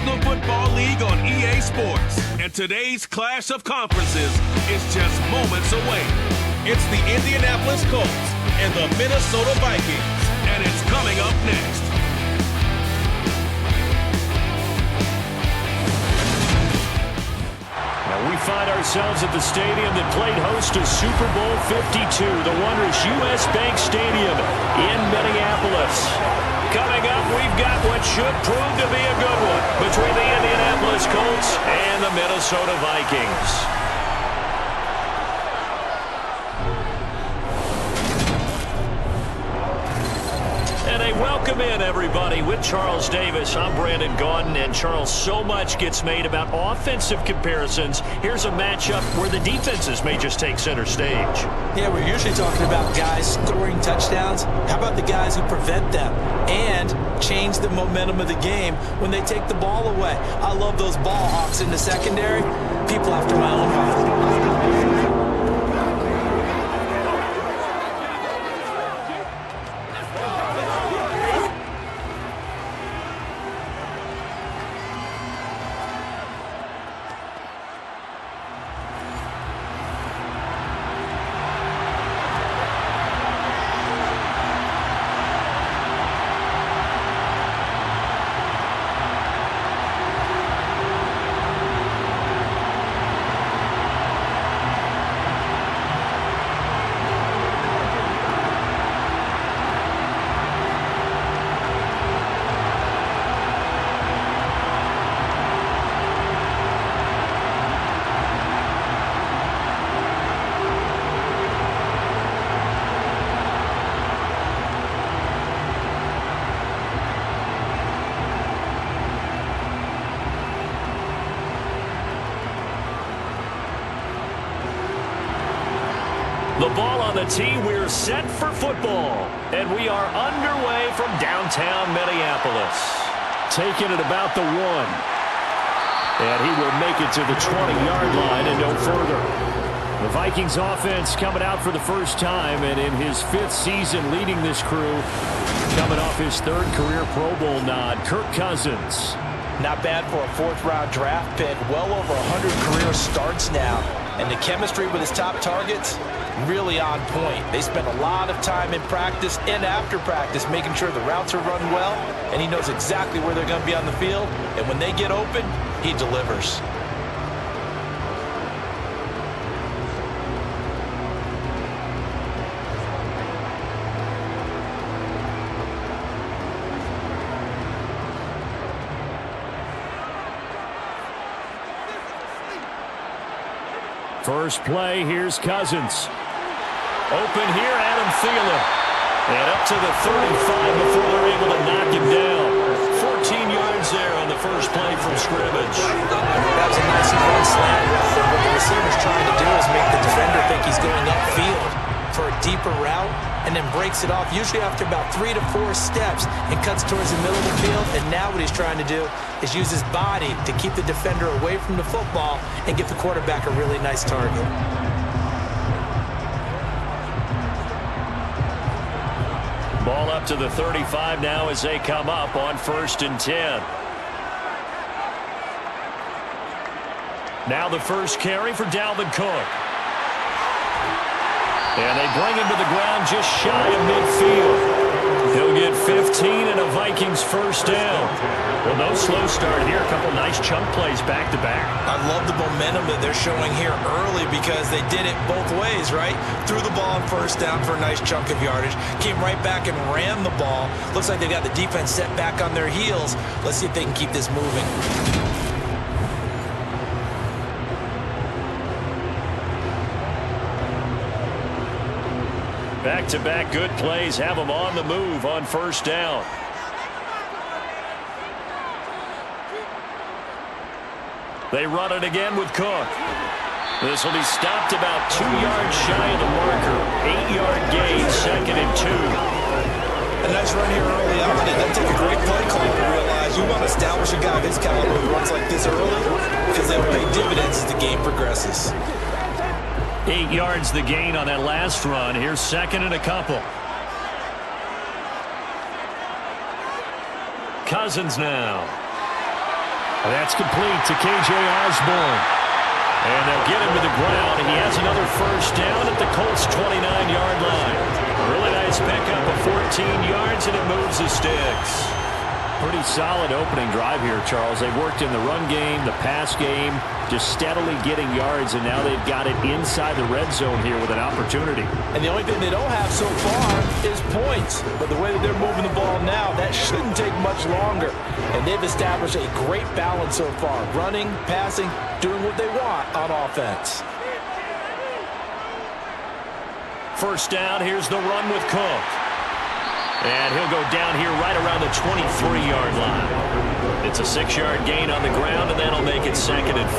National Football League on EA Sports. And today's clash of conferences is just moments away. It's the Indianapolis Colts and the Minnesota Vikings. And it's coming up next. We find ourselves at the stadium that played host to Super Bowl 52, the wondrous U.S. Bank Stadium in Minneapolis. Coming up, we've got what should prove to be a good one between the Indianapolis Colts and the Minnesota Vikings. Welcome in, everybody. With Charles Davis, I'm Brandon Gaudin, and Charles, so much gets made about offensive comparisons. Here's a matchup where the defenses may just take center stage. Yeah, we're usually talking about guys scoring touchdowns. How about the guys who prevent them and change the momentum of the game when they take the ball away? I love those ball hawks in the secondary. People after my own heart. The ball on the tee, we're set for football. And we are underway from downtown Minneapolis. Taking it about the 1. And he will make it to the 20-yard line and no further. The Vikings offense coming out for the first time, and in his 5th season leading this crew, coming off his 3rd career Pro Bowl nod, Kirk Cousins. Not bad for a 4th-round draft pick. Well over 100 career starts now. And the chemistry with his top targets, really on point. They spend a lot of time in practice and after practice making sure the routes are run well, and he knows exactly where they're going to be on the field. And when they get open, he delivers. First play, here's Cousins. Open here, Adam Thielen. And up to the 35 before they're able to knock him down. 14 yards there on the first play from scrimmage. That was a nice run slant. What the receiver's trying to do is make the defender think he's going upfield for a deeper route, and then breaks it off, usually after about 3 to 4 steps, and cuts towards the middle of the field. And now what he's trying to do is use his body to keep the defender away from the football and give the quarterback a really nice target. Ball up to the 35 now as they come up on 1st and 10. Now the first carry for Dalvin Cook. And they bring him to the ground just shy of midfield. He'll get 15 and a Vikings first down. Well, no slow start here. A couple nice chunk plays back-to-back. I love the momentum that they're showing here early because they did it both ways, right? Threw the ball on first down for a nice chunk of yardage. Came right back and ran the ball. Looks like they got the defense set back on their heels. Let's see if they can keep this moving. Back-to-back good plays have them on the move on first down. They run it again with Cook. This will be stopped about 2 yards shy of the marker. 8-yard gain, 2nd and 2. A nice run here early on, and they'll take a great play call to realize you want to establish a guy of his caliber who runs like this early because they'll pay dividends as the game progresses. 8 yards the gain on that last run. Here's 2nd and a couple. Cousins now. That's complete to K.J. Osborne. And they'll get him to the ground. He has another first down at the Colts' 29-yard line. Really nice pickup of 14 yards, and it moves the sticks. Pretty solid opening drive here, Charles. They've worked in the run game, the pass game, just steadily getting yards, and now they've got it inside the red zone here with an opportunity. And the only thing they don't have so far is points. But the way that they're moving the ball now, that shouldn't take much longer. And they've established a great balance so far. Running, passing, doing what they want on offense. First down, here's the run with Cook. And he'll go down here right around the 23-yard line. It's a 6-yard gain on the ground, and that'll make it 2nd and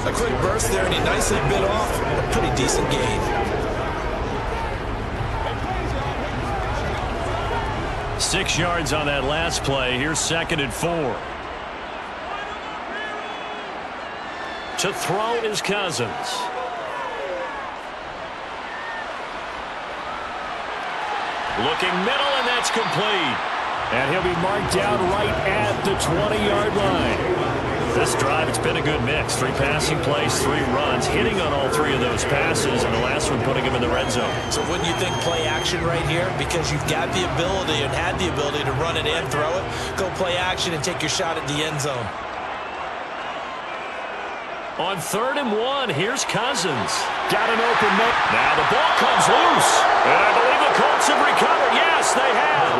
4. A quick burst there, and he nicely bit off a pretty decent gain. 6 yards on that last play. Here's 2nd and 4. To throw is Cousins. Looking middle, and that's complete. And he'll be marked down right at the 20-yard line. This drive, it's been a good mix. 3 passing plays, 3 runs, hitting on all 3 of those passes, and the last one putting him in the red zone. So wouldn't you think play action right here? Because you've got the ability and had the ability to run it and throw it. Go play action and take your shot at the end zone. On 3rd and 1, here's Cousins. Got an open man. Now the ball comes loose. And I believe the Colts have recovered. Yes, they have.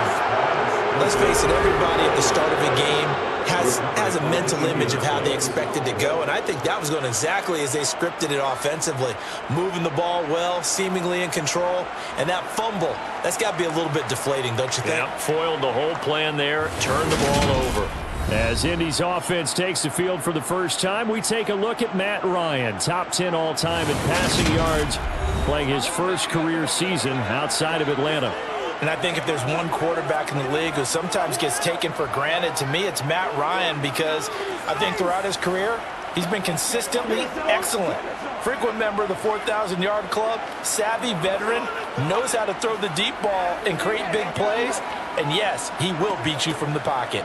Let's face it, everybody at the start of a game has a mental image of how they expected to go, and I think that was going exactly as they scripted it offensively. Moving the ball well, seemingly in control, and that fumble, that's got to be a little bit deflating, don't you think? Yeah, foiled the whole plan there, turned the ball over. As Indy's offense takes the field for the first time, we take a look at Matt Ryan, top 10 all-time in passing yards, playing his first career season outside of Atlanta. And I think if there's one quarterback in the league who sometimes gets taken for granted, to me it's Matt Ryan, because I think throughout his career, he's been consistently excellent. Frequent member of the 4,000-yard club, savvy veteran, knows how to throw the deep ball and create big plays, and yes, he will beat you from the pocket.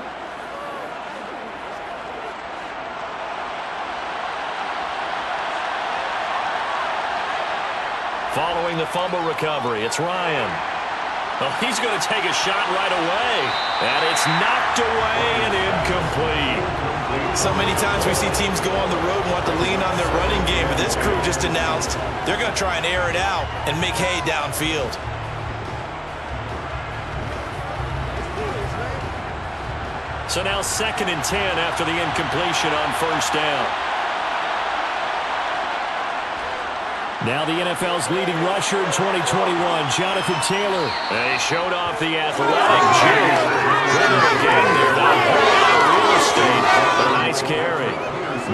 Following the fumble recovery, it's Ryan. Oh, he's going to take a shot right away. And it's knocked away and incomplete. So many times we see teams go on the road and want to lean on their running game, but this crew just announced they're going to try and air it out and make hay downfield. So now 2nd and 10 after the incompletion on first down. Now the NFL's leading rusher in 2021, Jonathan Taylor. They showed off the athletic jig. Bit of a gain there, not a whole lot of real estate, but a nice carry.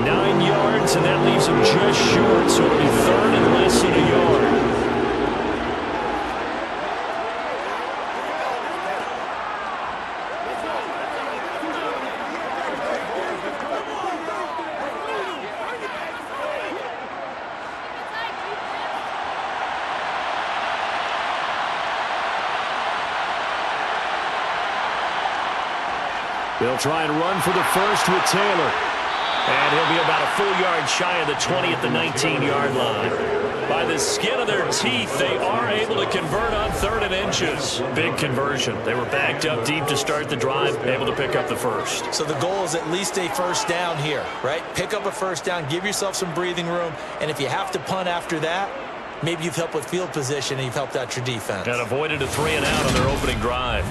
9 yards, and that leaves him just short, so it'll be 3rd and less than a yard. They'll try and run for the first with Taylor. And he'll be about a full yard shy of the 20 at the 19-yard line. By the skin of their teeth, they are able to convert on 3rd and inches. Big conversion. They were backed up deep to start the drive, able to pick up the first. So the goal is at least a first down here, right? Pick up a first down, give yourself some breathing room, and if you have to punt after that, maybe you've helped with field position and you've helped out your defense. And avoided a 3 and out on their opening drive.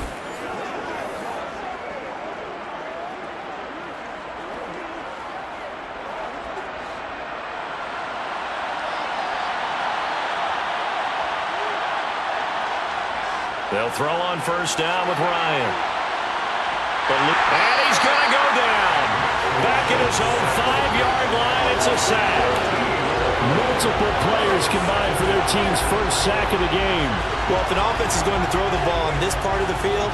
They'll throw on first down with Ryan. And he's going to go down. Back at his own 5-yard line, it's a sack. Multiple players combined for their team's first sack of the game. Well, if an offense is going to throw the ball on this part of the field,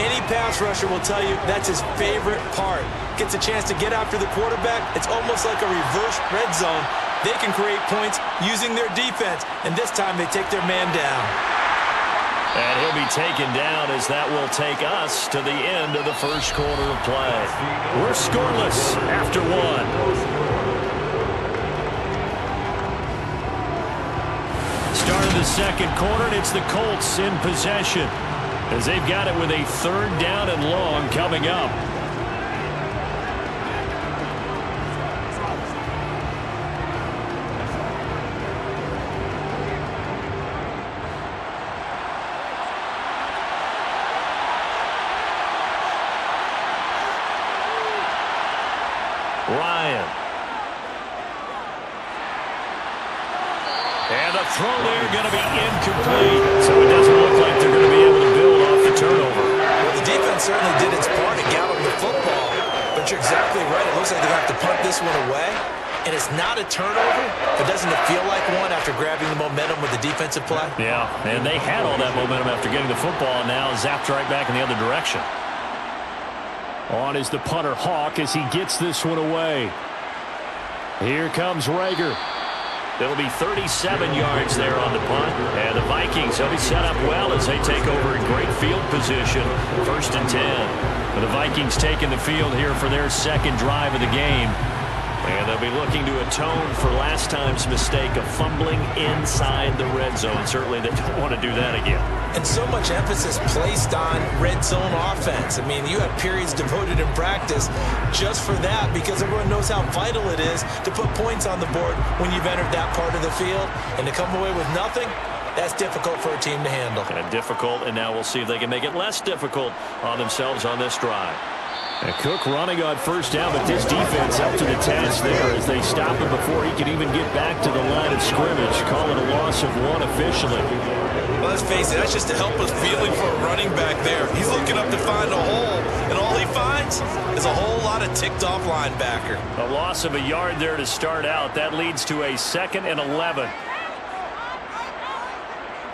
any pass rusher will tell you that's his favorite part. Gets a chance to get after the quarterback. It's almost like a reverse red zone. They can create points using their defense, and this time they take their man down. And he'll be taken down as that will take us to the end of the first quarter of play. We're scoreless after one. Start of the second quarter, and it's the Colts in possession as they've got it with a third down and long coming up. Ryan. And the throw there going to be incomplete. So it doesn't look like they're going to be able to build off the turnover. Well, the defense certainly did its part to gallop the football. But you're exactly right. It looks like they're going to have to punt this one away. And it's not a turnover, but doesn't it feel like one after grabbing the momentum with the defensive play? Yeah, and they had all that momentum after getting the football, and now zapped right back in the other direction. On is the punter Hawk as he gets this one away. Here comes Rager. It'll be 37 yards there on the punt. And the Vikings will be set up well as they take over in great field position. 1st and 10. And the Vikings taking the field here for their second drive of the game. And they'll be looking to atone for last time's mistake of fumbling inside the red zone. Certainly they don't want to do that again. And so much emphasis placed on red zone offense. I mean, you have periods devoted in practice just for that because everyone knows how vital it is to put points on the board when you've entered that part of the field. And to come away with nothing, that's difficult for a team to handle. And difficult, and now we'll see if they can make it less difficult on themselves on this drive. And Cook running on first down, but this defense up to the task there as they stop him before he can even get back to the line of scrimmage. Call it a loss of one officially. Well, let's face it, that's just a helpless feeling for a running back there. He's looking up to find a hole, and all he finds is a whole lot of ticked-off linebacker. A loss of a yard there to start out. That leads to a 2nd and 11.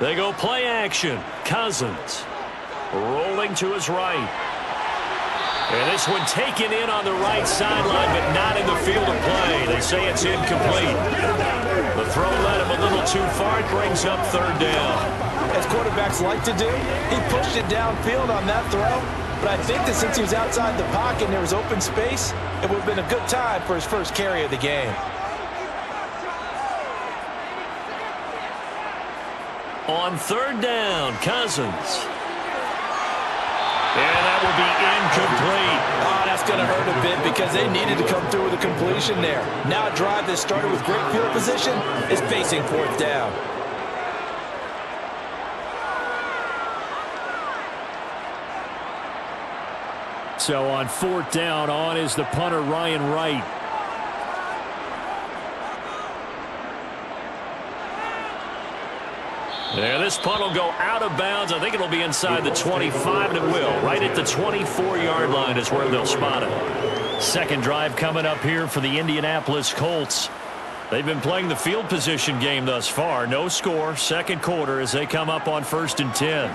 They go play action. Cousins rolling to his right. And this one taken in on the right sideline, but not in the field of play. They say it's incomplete. The throw led him a little too far. It brings up 3rd down. As quarterbacks like to do, he pushed it downfield on that throw. But I think that since he was outside the pocket and there was open space, it would have been a good time for his first carry of the game. On 3rd down, Cousins. And that will be incomplete. Oh, that's going to hurt a bit because they needed to come through with a completion there. Now a drive that started with great field position is facing 4th down. So on 4th down, on is the punter Ryan Wright. Yeah, this punt will go out of bounds. I think it'll be inside the 25, and it will. Right at the 24-yard line is where they'll spot it. Second drive coming up here for the Indianapolis Colts. They've been playing the field position game thus far. No score, second quarter as they come up on 1st and 10.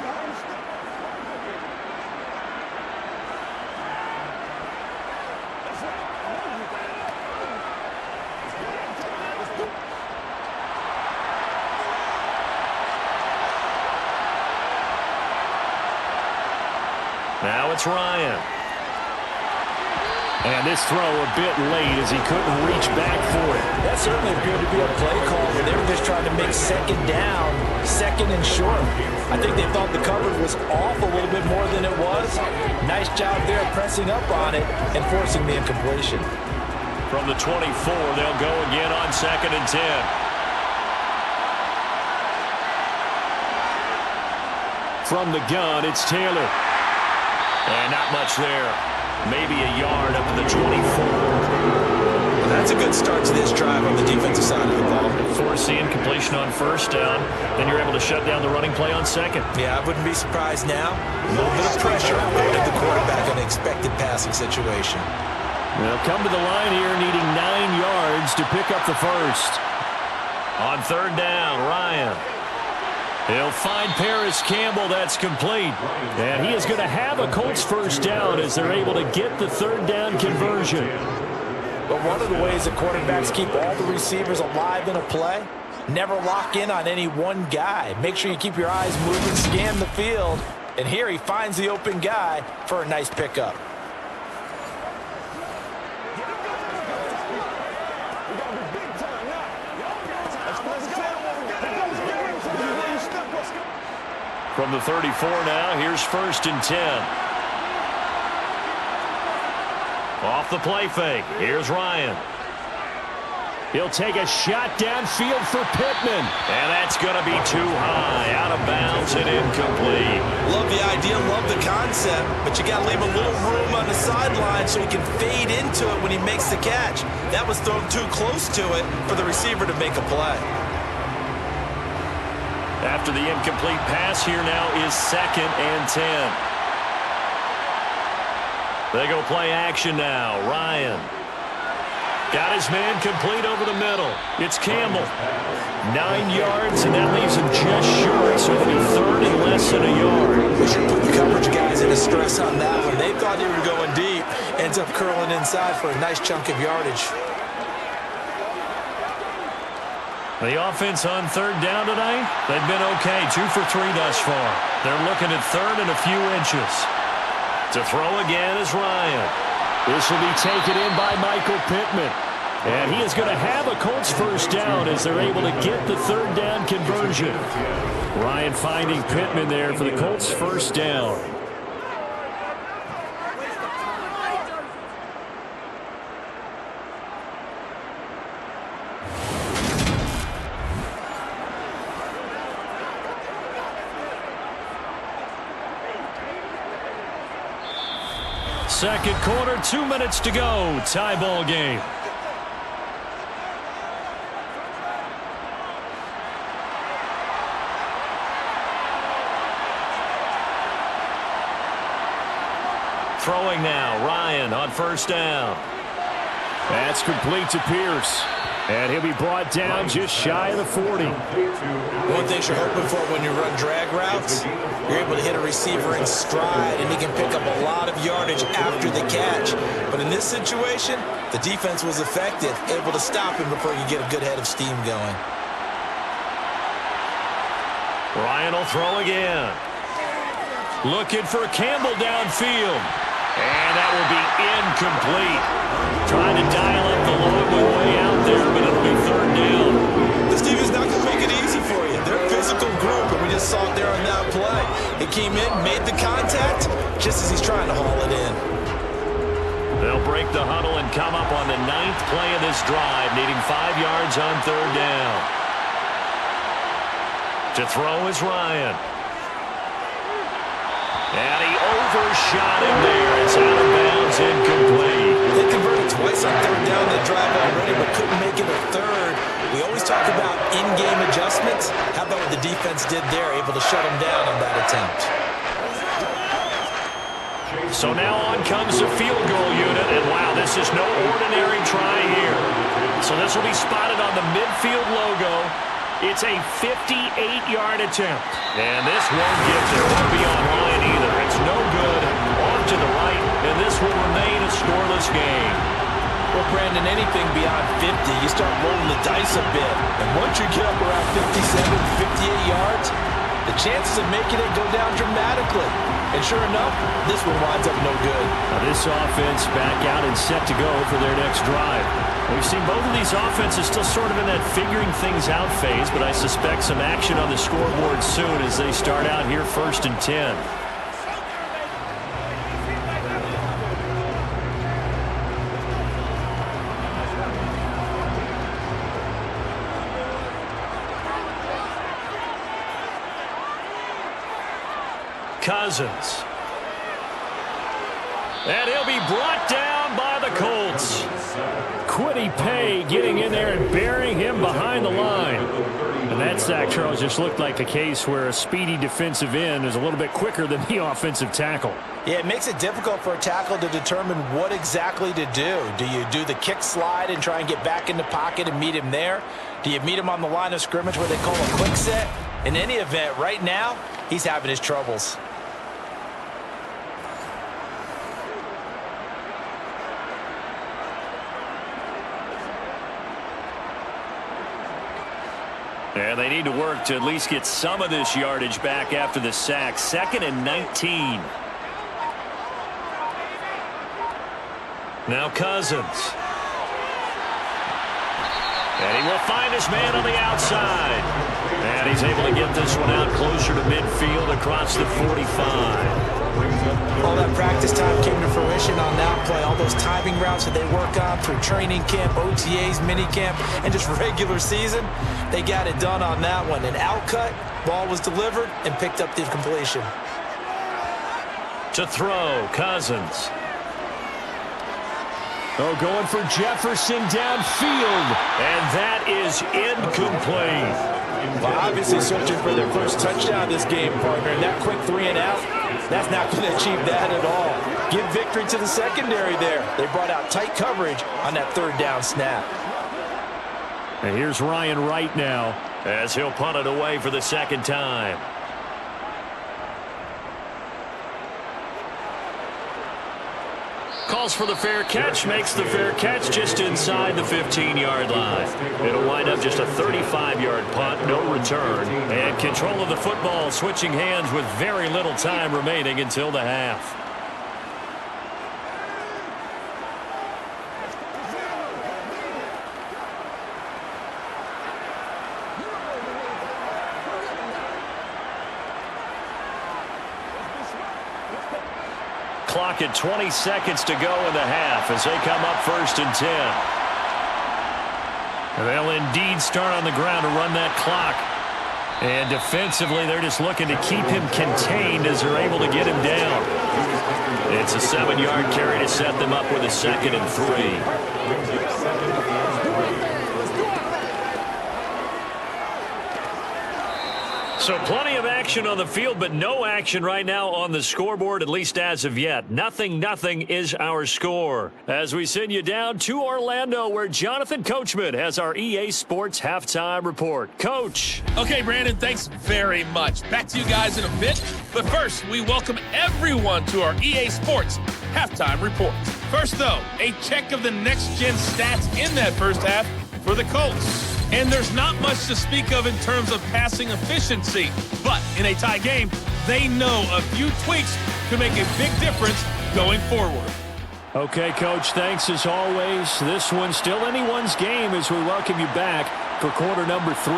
Now it's Ryan. And this throw a bit late as he couldn't reach back for it. That certainly appeared to be a play call where they were just trying to make 2nd down, 2nd and short. I think they thought the coverage was off a little bit more than it was. Nice job there pressing up on it and forcing the incompletion. From the 24, they'll go again on 2nd and 10. From the gun, it's Taylor. And not much there. Maybe a yard up to the 24. Well, that's a good start to this drive on the defensive side of the ball. Force the incompletion on 1st down. Then you're able to shut down the running play on 2nd. Yeah, I wouldn't be surprised now. A little bit of pressure at the quarterback on an expected passing situation. They'll come to the line here needing 9 yards to pick up the first. On 3rd down, Ryan. He'll find Paris Campbell. That's complete. And he is going to have a Colts first down as they're able to get the 3rd down conversion. But one of the ways that quarterbacks keep all the receivers alive in a play Never lock in on any one guy. Make sure you keep your eyes moving, scan the field. And here he finds the open guy for a nice pickup. From the 34 now, here's 1st and 10. Off the play fake. Here's Ryan. He'll take a shot downfield for Pittman. And that's going to be too high. Out of bounds and incomplete. Love the idea, love the concept, but you got to leave a little room on the sideline so he can fade into it when he makes the catch. That was thrown too close to it for the receiver to make a play. After the incomplete pass, here now is 2nd and 10. They go play action now. Ryan. Got his man complete over the middle. It's Campbell. 9 yards, and that leaves him just short, so it'll be 3rd and less than a yard. We should put the coverage guys into stress on that one. They thought they were going deep. Ends up curling inside for a nice chunk of yardage. The offense on 3rd down tonight, they've been okay. 2 for 3 thus far. They're looking at 3rd and a few inches. To throw again is Ryan. This will be taken in by Michael Pittman. And he is going to have a Colts 1st down as they're able to get the 3rd down conversion. Ryan finding Pittman there for the Colts 1st down. Second quarter, 2 minutes to go. Tie ball game. Throwing now, Ryan on 1st down. That's complete to Pierce. And he'll be brought down just shy of the 40. One thing you're hoping for when you run drag routes, you're able to hit a receiver in stride, and he can pick up a lot of yardage after the catch. But in this situation, the defense was effective, able to stop him before you get a good head of steam going. Ryan will throw again. Looking for Campbell downfield. And that will be incomplete. Trying to dial up the long way out there, but it'll be 3rd down. This team is not going to make it easy for you. They're a physical group, and we just saw it there on that play. It came in, made the contact, just as he's trying to haul it in. They'll break the huddle and come up on the 9th play of this drive, needing 5 yards on 3rd down. To throw is Ryan. And he overshot him there. It's out of bounds, incomplete. They converted twice on 3rd down the drive already, but couldn't make it a 3rd. We always talk about in-game adjustments. How about what the defense did there, able to shut him down on that attempt? So now on comes the field goal unit, and wow, this is no ordinary try here. So this will be spotted on the midfield logo. It's a 58-yard attempt. And this won't get there. Won't be online either. It's no good. Off to the right, and this will remain a scoreless game. Well, Brandon, anything beyond 50, you start rolling the dice a bit. And once you get up around 57, 58 yards, the chances of making it go down dramatically. And sure enough, this one winds up no good. Now this offense back out and set to go for their next drive. We've seen both of these offenses still sort of in that figuring things out phase, but I suspect some action on the scoreboard soon as they start out here 1st and 10. Cousins. And he'll be brought down by the Colts. Quiddy Pay getting in there and burying him behind the line. And that sack, Charles, just looked like a case where a speedy defensive end is a little bit quicker than the offensive tackle. Yeah, it makes it difficult for a tackle to determine what exactly to do. Do you do the kick slide and try and get back in the pocket and meet him there? Do you meet him on the line of scrimmage where they call a quick set? In any event, right now, he's having his troubles. And they need to work to at least get some of this yardage back after the sack. 2nd and 19. Now Cousins. And he will find his man on the outside. And he's able to get this one out closer to midfield across the 45. All that practice time came to fruition on that play. All those timing routes that they work on through training camp, OTAs, minicamp, and just regular season, they got it done on that one. An outcut, ball was delivered, and picked up the completion. To throw, Cousins. Oh, going for Jefferson downfield. And that is incomplete. Well, obviously searching for their first touchdown this game, partner. And that quick 3 and out, that's not going to achieve that at all. Give victory to the secondary there. They brought out tight coverage on that 3rd down snap. And here's Ryan Wright now as he'll punt it away for the 2nd time. Calls for the fair catch, makes the fair catch just inside the 15-yard line. It'll wind up just a 35-yard punt, no return. And control of the football switching hands with very little time remaining until the half. Clock at 20 seconds to go in the half as they come up 1st and 10. They'll indeed start on the ground to run that clock. And defensively, they're just looking to keep him contained as they're able to get him down. It's a 7-yard carry to set them up with a 2nd and 3. So plenty of action on the field, but no action right now on the scoreboard, at least as of yet. 0-0 is our score. As we send you down to Orlando, where Jonathan Coachman has our EA Sports Halftime Report. Coach. Okay, Brandon, thanks very much. Back to you guys in a bit. But first, we welcome everyone to our EA Sports Halftime Report. First, though, a check of the next-gen stats in that first half for the Colts. And there's not much to speak of in terms of passing efficiency. But in a tie game, they know a few tweaks could make a big difference going forward. Okay, Coach, thanks as always. This one's still anyone's game as we welcome you back for quarter number 3.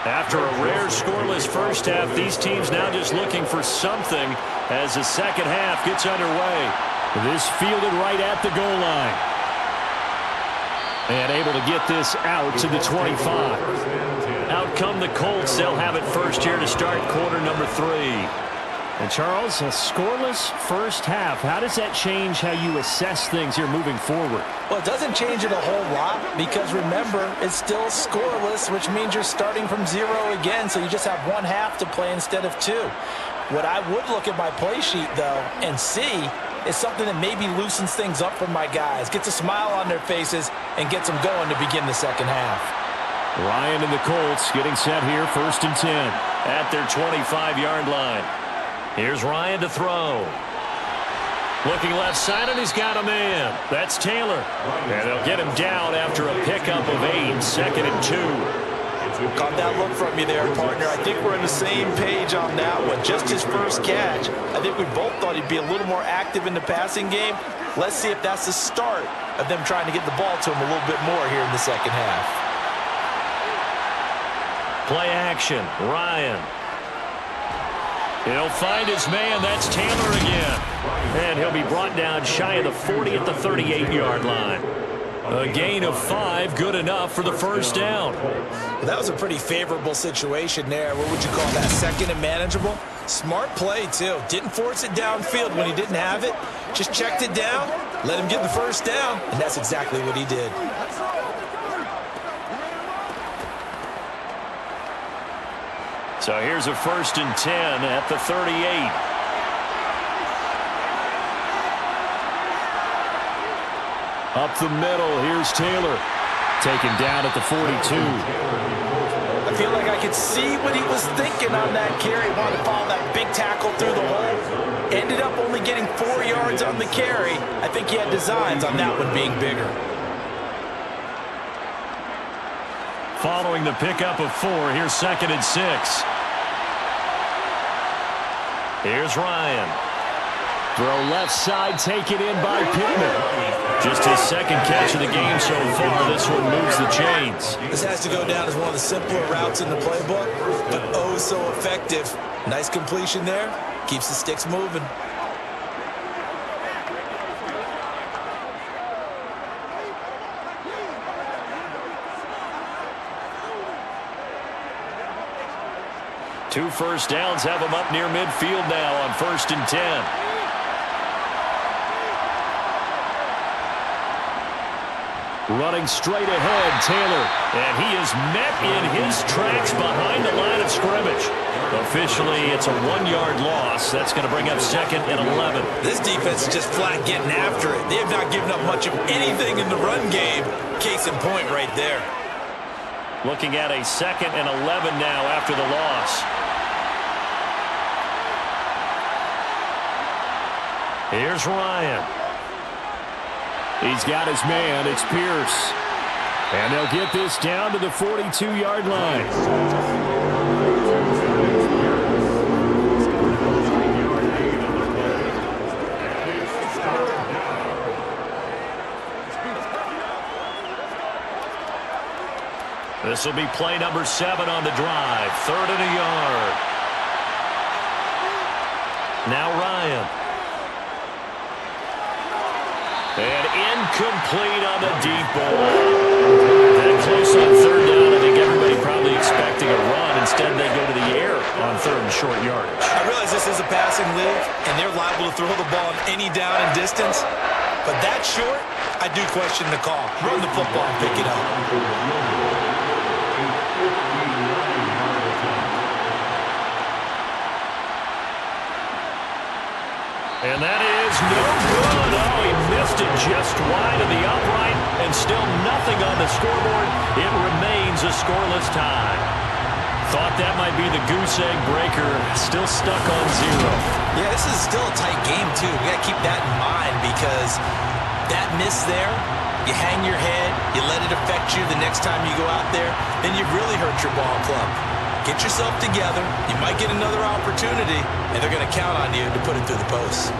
After a rare scoreless first half, these teams now just looking for something as the second half gets underway. This fielded right at the goal line. And able to get this out to the 25. Out come the Colts. They'll have it first here to start quarter number 3. And Charles, a scoreless first half. How does that change how you assess things here moving forward? Well, it doesn't change it a whole lot because, remember, it's still scoreless, which means you're starting from 0 again, so you just have 1 half to play instead of 2. What I would look at my play sheet, though, and see is something that maybe loosens things up for my guys, gets a smile on their faces, and gets them going to begin the second half. Ryan and the Colts getting set here, 1st and 10 at their 25-yard line. Here's Ryan to throw. Looking left side, and he's got a man. That's Taylor. And they'll get him down after a pickup of 8, 2nd and 2. Caught that look from you there, partner. I think we're on the same page on that one. Just his first catch. I think we both thought he'd be a little more active in the passing game. Let's see if that's the start of them trying to get the ball to him a little bit more here in the second half. Play action. Ryan. He'll find his man. That's Taylor again. And he'll be brought down shy of the 40 at the 38-yard line. A gain of 5, good enough for the first down. Well, that was a pretty favorable situation there. What would you call that? 2nd and manageable? Smart play, too. Didn't force it downfield when he didn't have it. Just checked it down, Let him get the first down, and that's exactly what he did. So here's a 1st and 10 at the 38. Up the middle, here's Taylor. Taken down at the 42. I feel like I could see what he was thinking on that carry. Wanted to follow that big tackle through the hole. Ended up only getting 4 yards on the carry. I think he had designs on that one being bigger. Following the pickup of 4, here's 2nd and 6. Here's Ryan. Throw left side, taken in by Pittman. Just his 2nd catch of the game so far. This one moves the chains. This has to go down as one of the simpler routes in the playbook, but oh so effective. Nice completion there. Keeps the sticks moving. Two first downs have him up near midfield now on 1st and 10. Running straight ahead, Taylor. And he is met in his tracks behind the line of scrimmage. Officially, it's a 1-yard loss. That's going to bring up 2nd and 11. This defense is just flat getting after it. They have not given up much of anything in the run game. Case in point right there. Looking at a 2nd and 11 now after the loss. Here's Ryan. He's got his man. It's Pierce. And they'll get this down to the 42-yard line. This will be play number 7 on the drive. 3rd and a yard. Now Ryan. And incomplete on the deep ball. That close on 3rd down. I think everybody probably expecting a run. Instead, they go to the air on 3rd and short yardage. I realize this is a passing league, and they're liable to throw the ball on any down and distance. But that short, I do question the call. Run the football and pick it up. And that is no good. Oh, he missed it just wide of the upright, and still nothing on the scoreboard. It remains a scoreless tie. Thought that might be the goose egg breaker. Still stuck on 0. Yeah, this is still a tight game, too. We got to keep that in mind because that miss there, you hang your head, you let it affect you the next time you go out there, then you've really hurt your ball club. Get yourself together. You might get another opportunity, and they're going to count on you to put it through the post.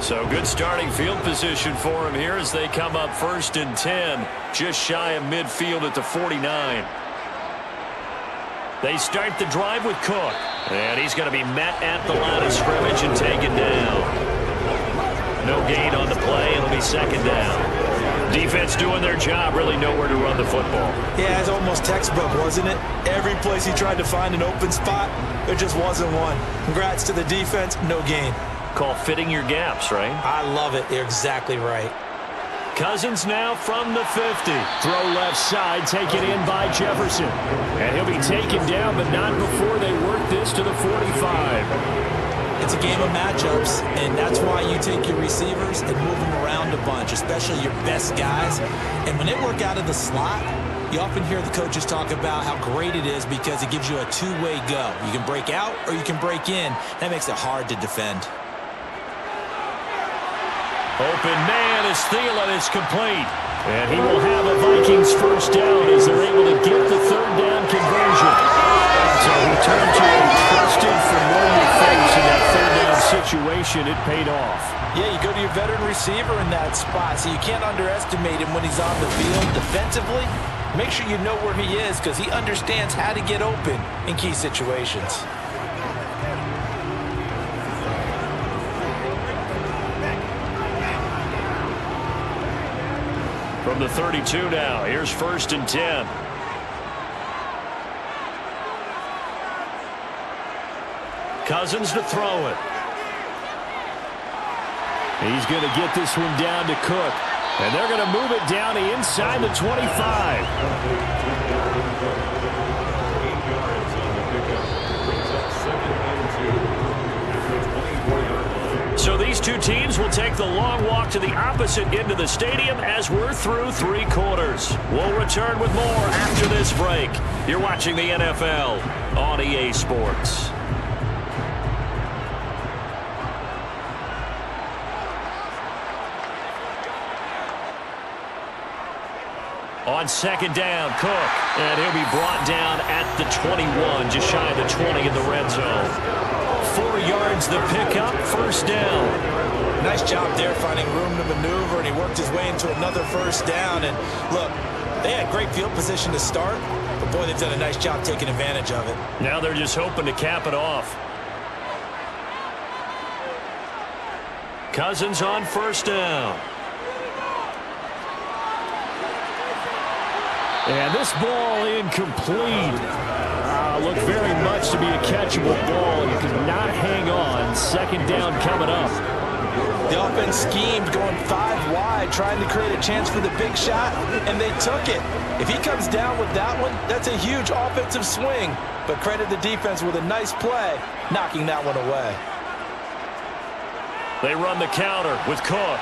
So good starting field position for him here as they come up 1st and 10, just shy of midfield at the 49. They start the drive with Cook. And he's going to be met at the line of scrimmage and taken down. No gain on the play. It'll be 2nd down. Defense doing their job, really nowhere to run the football. Yeah, it's almost textbook, wasn't it? Every place he tried to find an open spot, there just wasn't one. Congrats to the defense, no gain. Call fitting your gaps, right? I love it. You're exactly right. Cousins now from the 50. Throw left side, taken in by Jefferson. And he'll be taken down, but not before they work this to the 45. It's a game of matchups, and that's why you take your receivers and move them around a bunch, especially your best guys. And when they work out of the slot, you often hear the coaches talk about how great it is because it gives you a two-way go. You can break out or you can break in. That makes it hard to defend. Open man is Thielen. It's complete. And he will have a Vikings first down as they're able to get the 3rd down conversion. So he turned to a trusted familiar face in that 3rd down situation. It paid off. Yeah, you go to your veteran receiver in that spot, so you can't underestimate him when he's on the field defensively. Make sure you know where he is because he understands how to get open in key situations. From the 32 now, here's 1st and 10. Cousins to throw it. He's going to get this one down to Cook. And they're going to move it down to inside the 25. So these two teams will take the long walk to the opposite end of the stadium as we're through 3 quarters. We'll return with more after this break. You're watching the NFL on EA Sports. On second down, Cook. And he'll be brought down at the 21, just shy of the 20 in the red zone. 4 yards the pickup, first down. Nice job there finding room to maneuver, and he worked his way into another first down. And look, they had great field position to start, but boy, they've done a nice job taking advantage of it. Now they're just hoping to cap it off. Cousins on first down. And this ball incomplete. Looked very much to be a catchable ball. You could not hang on. Second down coming up. The offense schemed going 5 wide, trying to create a chance for the big shot, and they took it. If he comes down with that one, that's a huge offensive swing. But credit the defense with a nice play, knocking that one away. They run the counter with Cook.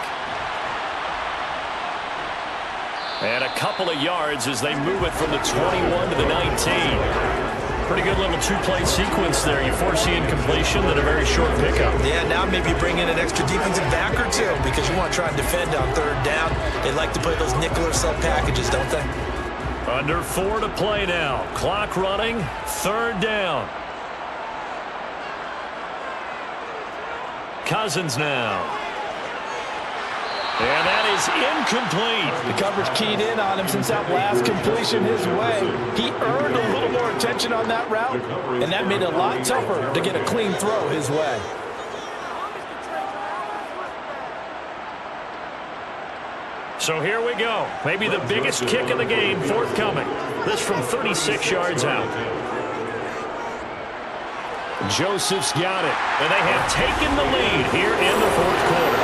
And a couple of yards as they move it from the 21 to the 19. Pretty good little 2-play sequence there. You force the incompletion, then a very short pickup. Yeah, now maybe bring in an extra defensive back or two because you want to try and defend on third down. They like to play those nickel or sub packages, don't they? Under 4 to play now. Clock running, third down. Cousins now. And that is incomplete. The coverage keyed in on him since that last completion his way. He earned a little more attention on that route, and that made it a lot tougher to get a clean throw his way. So here we go. Maybe the biggest kick of the game forthcoming. This from 36 yards out. Joseph's got it, and they have taken the lead here in the fourth quarter.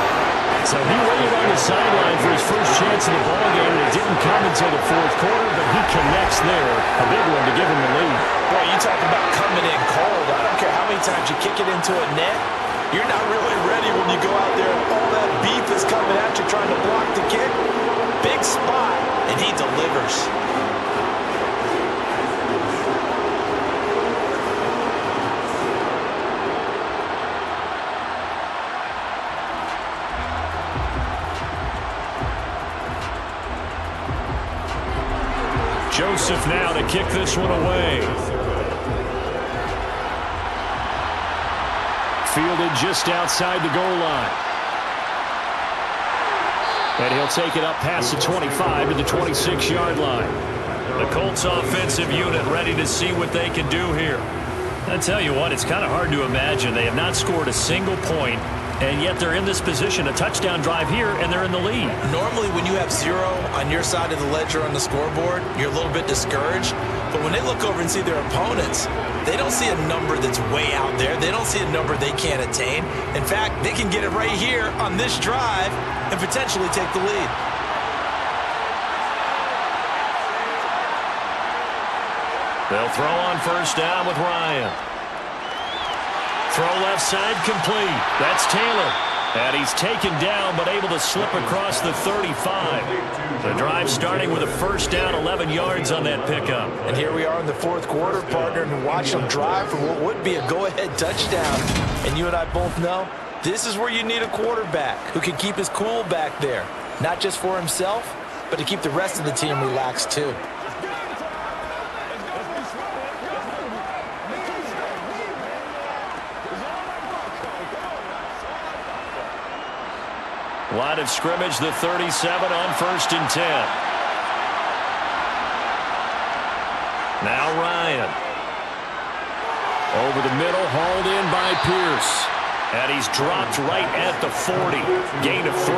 So he waited on the sideline for his first chance in the ballgame, and it didn't come until the fourth quarter, but he connects there. A big one to give him the lead. Boy, you talk about coming in cold. I don't care how many times you kick it into a net. You're not really ready when you go out there and all that beef is coming at you trying to block the kick. Big spot, and he delivers. Joseph now to kick this one away. Fielded just outside the goal line. And he'll take it up past the 25 to the 26-yard line. The Colts offensive unit ready to see what they can do here. I tell you what, it's kind of hard to imagine. They have not scored a single point, and yet they're in this position, a touchdown drive here, and they're in the lead. Normally, when you have 0 on your side of the ledger on the scoreboard, you're a little bit discouraged. But when they look over and see their opponents, they don't see a number that's way out there. They don't see a number they can't attain. In fact, they can get it right here on this drive and potentially take the lead. They'll throw on first down with Ryan. Throw left side complete. That's Taylor. And he's taken down but able to slip across the 35. The drive starting with a first down, 11 yards on that pickup. And here we are in the fourth quarter, partner, and watch them drive for what would be a go-ahead touchdown. And you and I both know this is where you need a quarterback who can keep his cool back there. Not just for himself, but to keep the rest of the team relaxed too. Line of scrimmage, the 37 on first and 10. Now Ryan. Over the middle, hauled in by Pierce. And he's dropped right at the 40. Gain of 3.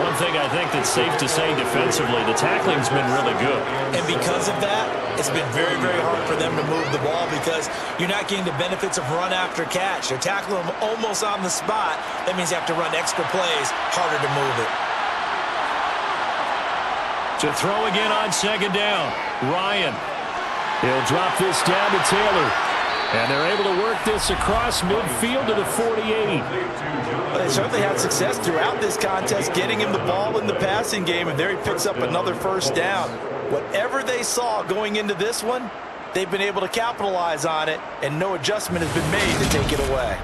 One thing I think that's safe to say defensively, the tackling's been really good. And because of that, it's been very, very hard for them to move the ball because you're not getting the benefits of run after catch. They're tackling them almost on the spot. That means you have to run extra plays, harder to move it. To throw again on second down, Ryan. He'll drop this down to Taylor. And they're able to work this across midfield to the 48. Well, they certainly had success throughout this contest, getting him the ball in the passing game, and there he picks up another first down. Whatever they saw going into this one, they've been able to capitalize on it, and no adjustment has been made to take it away.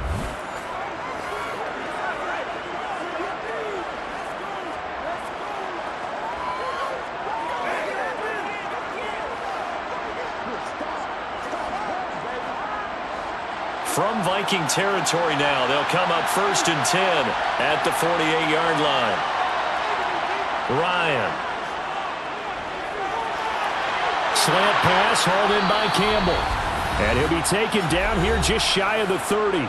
From Viking territory now, they'll come up 1st and 10 at the 48-yard line. Ryan. Slant pass hauled in by Campbell. And he'll be taken down here just shy of the 30.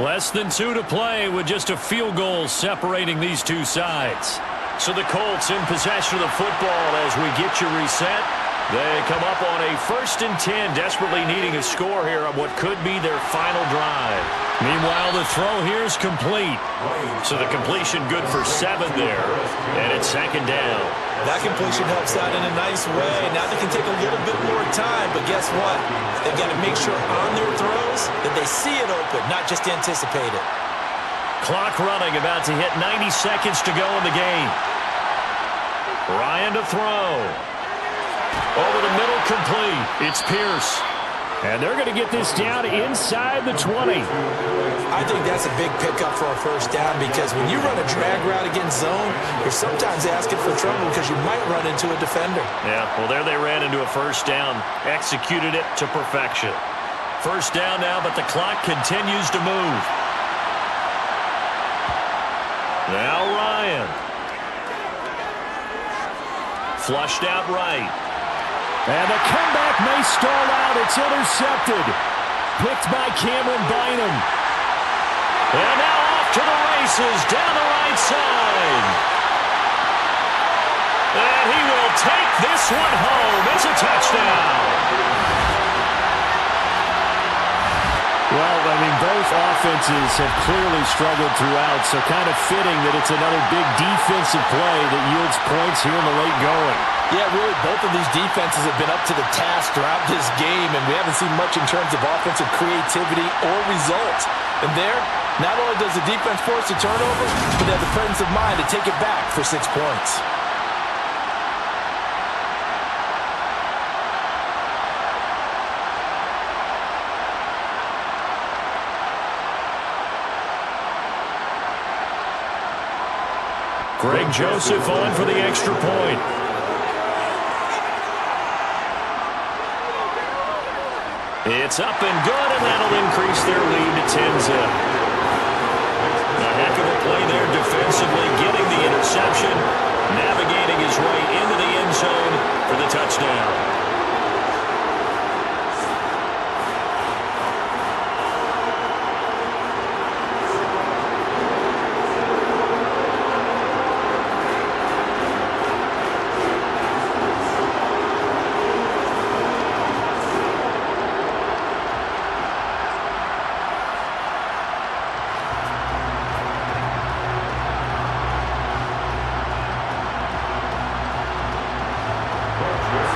Less than 2 to play with just a field goal separating these two sides. So the Colts in possession of the football as we get you reset. They come up on a 1st and 10, desperately needing a score here on what could be their final drive. Meanwhile, the throw here is complete. So the completion good for 7 there, and it's 2nd down. That completion helps out in a nice way. Now they can take a little bit more time, but guess what? They've got to make sure on their throws that they see it open, not just anticipate it. Clock running, about to hit 90 seconds to go in the game. Ryan to throw. Over the middle, complete. It's Pierce. And they're going to get this down inside the 20. I think that's a big pickup for a first down because when you run a drag route against zone, you're sometimes asking for trouble because you might run into a defender. Yeah, well, there they ran into a first down. Executed it to perfection. First down now, but the clock continues to move. Now Ryan. Flushed out right. And the comeback may stall out. It's intercepted. Picked by Cameron Bynum. And now off to the races down the right side. And he will take this one home. It's a touchdown. Well, I mean, both offenses have clearly struggled throughout, so kind of fitting that it's another big defensive play that yields points here in the late going. Yeah, really, both of these defenses have been up to the task throughout this game, and we haven't seen much in terms of offensive creativity or results. And there, not only does the defense force a turnover, but they have the presence of mind to take it back for 6 points. Greg Joseph on for the extra point. It's up and good, and that'll increase their lead to 10-zip. A heck of a play there defensively, getting the interception, navigating his way into the end zone for the touchdown.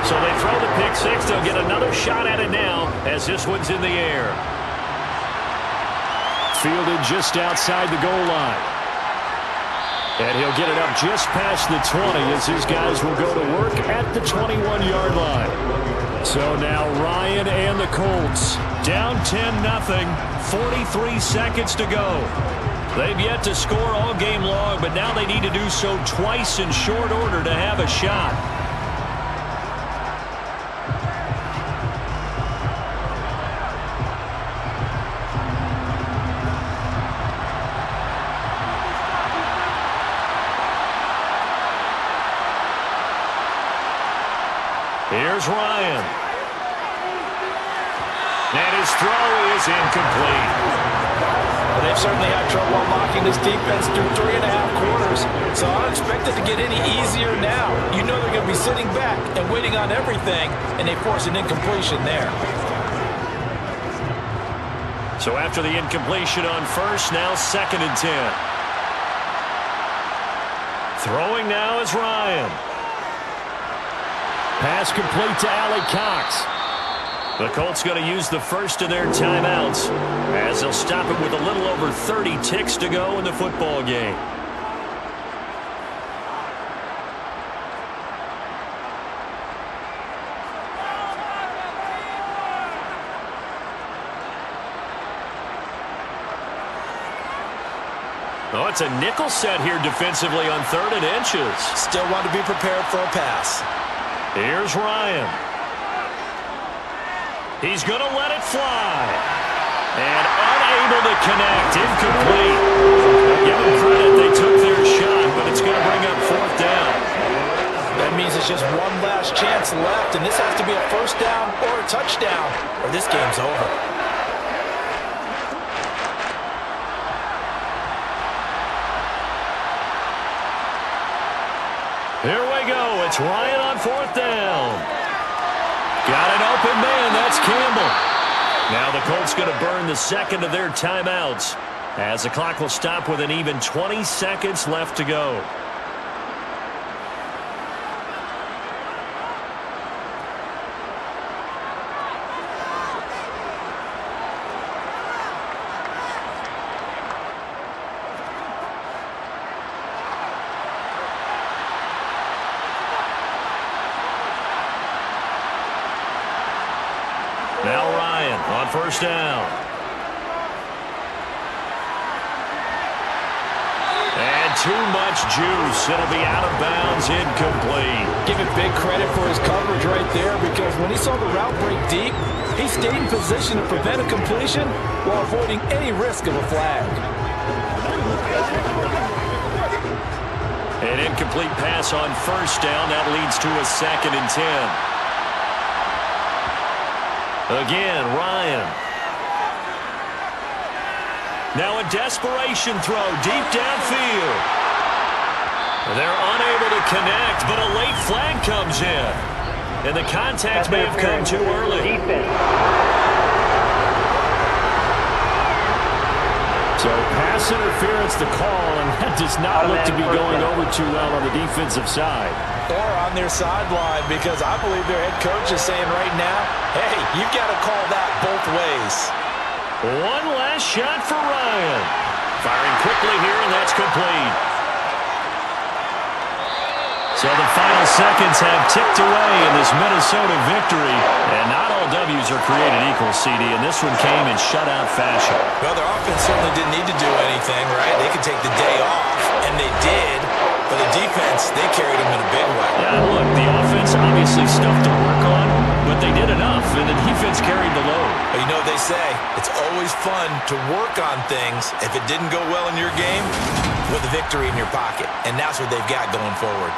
So they throw the pick six. They'll get another shot at it now as this one's in the air. Fielded just outside the goal line. And he'll get it up just past the 20 as his guys will go to work at the 21-yard line. So now Ryan and the Colts down 10-0, 43 seconds to go. They've yet to score all game long, but now they need to do so twice in short order to have a shot. Here's Ryan. And his throw is incomplete. Well, they've certainly had trouble unlocking this defense through 3.5 quarters, so I don't expect it to get any easier now. You know they're going to be sitting back and waiting on everything, and they force an incompletion there. So after the incompletion on first, now 2nd and 10. Throwing now is Ryan. Pass complete to Allie Cox. The Colts going to use the first of their timeouts as they'll stop it with a little over 30 ticks to go in the football game. Oh, it's a nickel set here defensively on 3rd and inches. Still want to be prepared for a pass. Here's Ryan. He's going to let it fly. And unable to connect. Incomplete. Give them credit. They took their shot, but it's going to bring up 4th down. That means it's just one last chance left, and this has to be a 1st down or a touchdown, or this game's over. Here we go. It's Ryan on 4th down. Got an open man. That's Campbell. Now the Colts going to burn the 2nd of their timeouts as the clock will stop with an even 20 seconds left to go. Now Ryan on 1st down. And too much juice. It'll be out of bounds, incomplete. Give it big credit for his coverage right there, because when he saw the route break deep, he stayed in position to prevent a completion while avoiding any risk of a flag. An incomplete pass on 1st down. That leads to a 2nd and 10. Again, Ryan. Now a desperation throw deep downfield. They're unable to connect, but a late flag comes in. And the contact may have come too early. So pass interference the call, and that does not look to be going over too well on the defensive side. Or on their sideline, because I believe their head coach is saying right now, hey, you've got to call that both ways. One last shot for Ryan. Firing quickly here, and that's complete. So the final seconds have ticked away in this Minnesota victory. And not all W's are created equal, CD, and this one came in shutout fashion. Well, their offense certainly didn't need to do anything, right? They could take the day off, and they did. But the defense, they carried them in a big way. Yeah, look, the offense obviously stuff to work on, but they did enough, and the defense carried the load. But you know what they say, it's always fun to work on things if it didn't go well in your game with a victory in your pocket, and that's what they've got going forward.